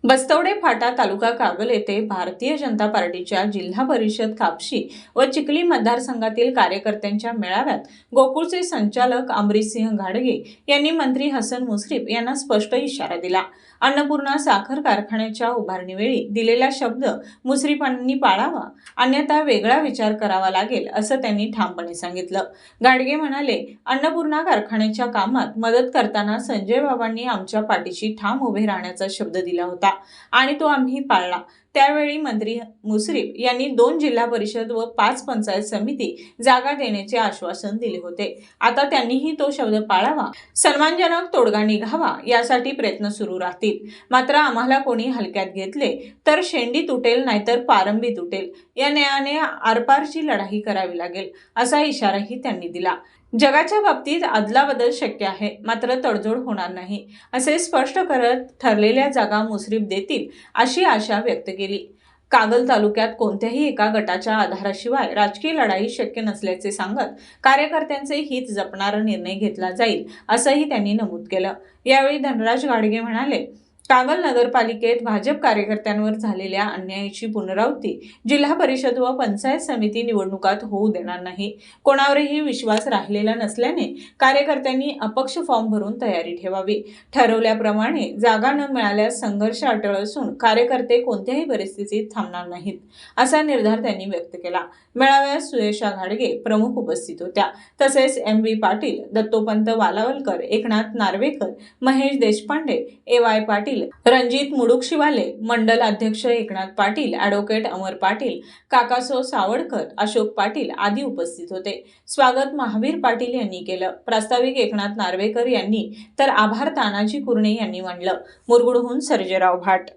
बस्तवडे फाटा तालुका कागल येथे भारतीय जनता पार्टीच्या जिल्हा परिषद कापशी व चिखली मतदारसंघातील कार्यकर्त्यांच्या मेळाव्यात गोकुळचे संचालक अमरीसिंह घाडगे यांनी मंत्री हसन मुश्रीफ यांना स्पष्ट इशारा दिला। अन्नपूर्णा साखर कारखान्याच्या उभारणीवेळी दिलेला शब्द मुश्रीफांनी पाळावा, अन्यथा वेगळा विचार करावा लागेल असं त्यांनी ठामपणे सांगितलं। घाडगे म्हणाले, अन्नपूर्णा कारखान्याच्या कामात मदत करताना संजय बाबांनी आमच्या पाठीशी ठाम उभे राहण्याचा शब्द दिला होता आणि तो आम्ही पाळला। त्यावेळी मंत्री मुश्रीफ यांनी 2 जिल्हा परिषद व 5 पंचायत समिती जागा देण्याचे आश्वासन दिले होते। आता त्यांनीही तो शब्द पाळावा, सन्मानजनक तोडगा निघावा यासाठी प्रयत्न सुरू राहतील। मात्र आम्हाला कोणी हलक्यात घेतले तर शेंडी तुटेल नाहीतर पारंबी तुटेल, या न्यायाने आरपारची लढाई करावी लागेल असा इशाराही त्यांनी दिला। जगाच्या बाबतीत अदलाबदल शक्य आहे, मात्र तडजोड होणार नाही असे स्पष्ट करत ठरलेल्या जागा मुश्रीफ देतील अशी आशा व्यक्त केली। कागल तालुक्यात कोणत्याही एका गटाच्या आधाराशिवाय राजकीय लढाई शक्य नसल्याचे सांगत कार्यकर्त्यांचे हित जपणारा निर्णय घेतला जाईल असंही त्यांनी नमूद केलं। यावेळी धनराज घाडगे म्हणाले, कागल नगरपालिकेत भाजप कार्यकर्त्यांवर झालेल्या अन्यायाची पुनरावृत्ती जिल्हा परिषद व पंचायत समिती निवडणुकात होऊ देणार नाही। कोणावरही विश्वास राहिलेला नसल्याने कार्यकर्त्यांनी अपक्ष फॉर्म भरून तयारी ठेवावी। ठरवल्याप्रमाणे जागा न मिळाल्यास संघर्ष अटळ असून कार्यकर्ते कोणत्याही परिस्थितीत थांबणार नाहीत असा निर्धार त्यांनी व्यक्त केला। मेळाव्यात सुयशा घाडगे प्रमुख उपस्थित होत्या, तसेच MB पाटील, दत्तोपंत वालावलकर, एकनाथ नार्वेकर, महेश देशपांडे, AY पाटील, रणजित मुडुकशिवाले, मंडल अध्यक्ष एकनाथ पाटील, ॲडव्होकेट अमर पाटील, काकासो सावडकर, अशोक पाटील आदी उपस्थित होते। स्वागत महावीर पाटील यांनी केलं। प्रास्ताविक एकनाथ नार्वेकर यांनी तर आभार तानाजी कुर्णे यांनी मांडलं। मुरगुडहून सर्जेराव भाट।